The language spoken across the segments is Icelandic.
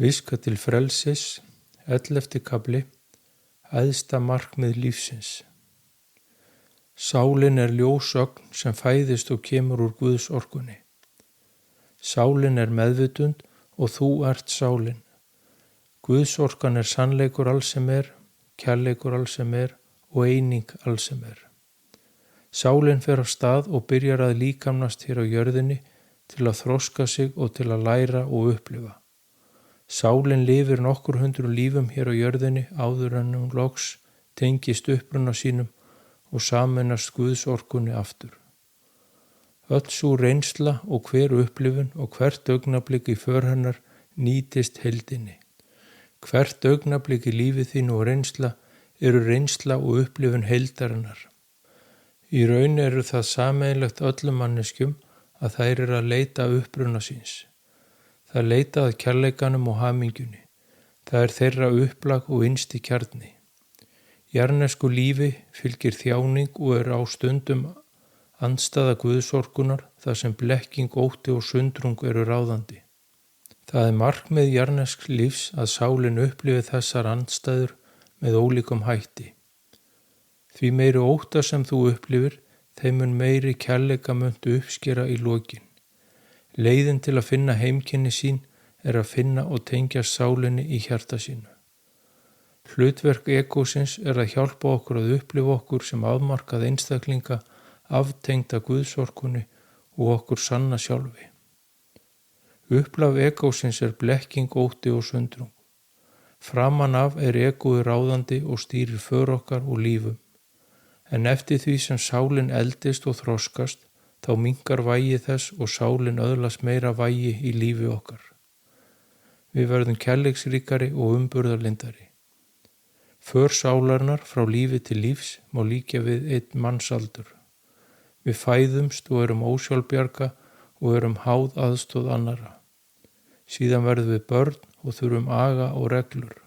Viska til frelsis, 11. kafli, æðsta markmið lífsins. Sálin er ljósögn sem fæðist og kemur úr Guðs orkunni. Sálin er meðvitund og þú ert sálin. Guðs orkan er sannleikur alls sem er, kærleikur alls sem er og eining alls sem er. Sálin fer af stað og byrjar að líkamnast hér á jörðinni til að þroska sig og til að læra og upplifa. Sálin lifir nokkur hundru lífum hér á jörðinni áður en hún loks tengist uppruna sínum og sameinast Guðs orkunni aftur. Öll sú reynsla og hver upplifun og hvert augnablik í för hennar nýtist heildinni. Hvert augnablik í lífi þínu og reynsla eru reynsla og upplifun heildarinnar. Í raun eru það sameiginlegt öllum manneskjum að þær eru að leita uppruna síns. Það leita að kærleikanum og hamingjunni. Það er þeirra upplag og innsti kjarni. Jarðnesku lífi fylgir þjáning og er á stundum andstæða Guðsorkunar þar sem blekking, ótti og sundrung eru ráðandi. Það er markmið jarðnesks lífs að sálin upplifi þessar andstæður með ólíkum hætti. Því meiri ótta sem þú upplifir, þeim mun meiri kærleika muntu uppskera í lokin. Leiðin til að finna heimkynni sín er að finna og tengja sálinni í hjarta sínu. Hlutverk egósins er að hjálpa okkur að upplifa okkur sem afmarkað einstaklinga, aftengda Guðsorkunni og okkur sanna sjálfi. Upplaf egósins er blekking, ótti og sundrung. Framan af er egói ráðandi og stýrir för okkar og lífum. En eftir því sem sálin eldist og þroskast, þá minnkar vægi þess og sálin öðlast meira vægi í lífi okkar. Við verðum kærleiksríkari og umburðarlyndari. För sálarinnar frá lífi til lífs má líkja við einn mannsaldur. Við fæðumst og erum ósjálfbjarga og erum háð aðstoð annarra. Síðan verðum við börn og þurfum aga og reglur.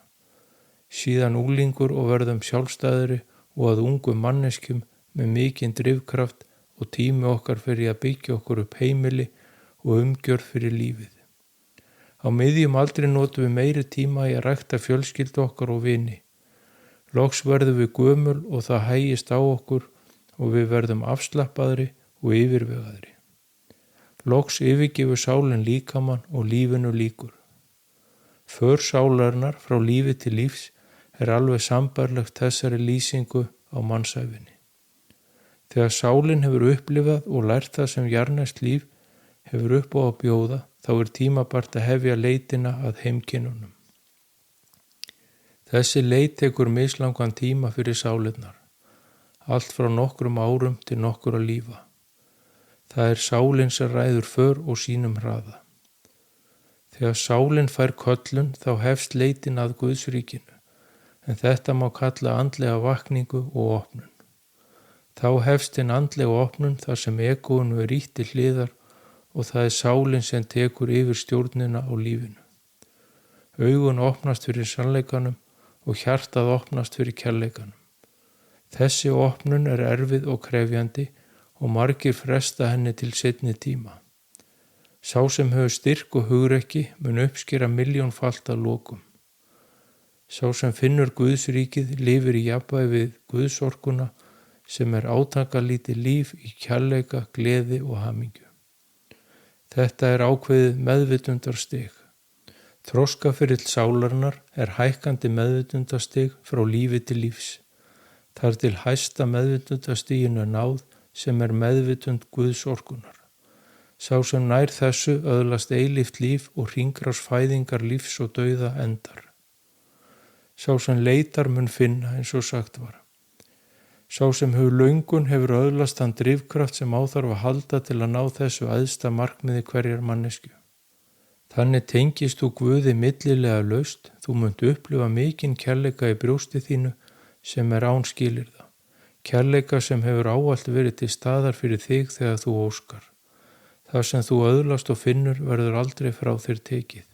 Síðan unglingur og verðum sjálfstæðri og að ungum manneskjum með mikinn drifkraft og tími okkar fyrir að byggja okkur upp heimili og umgjörð fyrir lífið. Á miðjum aldri notum við meiri tíma í að rækta fjölskyldu okkar og vini. Loks verðum við gömul og það hægist á okkur og við verðum afslappaðri og yfirvegaðri. Loks yfirgefur sálin líkamann og lífinu líkur. För sálarinnar frá lífi til lífs er alveg sambærilegt þessari lýsingu á mannsævinni. Þegar sálin hefur upplifað og lært það sem jarðneskt líf hefur upp á að bjóða, þá er tímabært að hefja leitina að heimkynnunum. Þessi leit tekur mislangan tíma fyrir sálinnar, allt frá nokkrum árum til nokkura lífa. Það er sálin sem ræður för og sínum hraða. Þegar sálin fær köllun þá hefst leitin að Guðsríkinu, en þetta má kalla andlega vakningu og opnun. Þá hefst hinn andlega opnun þar sem egóinu er ýtt til hliðar og það er sálin sem tekur yfir stjórnina á lífinu. Augun opnast fyrir sannleikanum og hjartað opnast fyrir kærleikanum. Þessi opnun er erfið og krefjandi og margir fresta henni til seinni tíma. Sá sem hefur styrk og hugrekki mun uppskera milljónfalt að lokum. Sá sem finnur Guðsríkið lifir í jafnvægi við Guðsorkuna sem er átakalítið líf í kærleika, gleði og hamingju. Þetta er ákveðið meðvitundarstig. Þroskaferill sálarinnar er hækkandi meðvitundarstig frá lífi til lífs. Þar til hæsta meðvitundastiginu er náð sem er meðvitund Guðsorkunar. Sá sem nær þessu öðlast eilíft líf og hringrás fæðingar lífs og dauða endar. Sá sem leitar mun finna eins og sagt var. Sá sem hefur löngun hefur öðlast þann drifkraft sem á þarf að halda til að ná þessu æðsta markmiði hverjar manneskju. Þannig tengist þú Guði millilega laust, þú munt upplifa mikinn kærleika í brjósti þínu sem er án skilyrða. Kærleika sem hefur ávallt verið til staðar fyrir þig þegar þú óskar. Það sem þú öðlast og finnur verður aldrei frá þér tekið.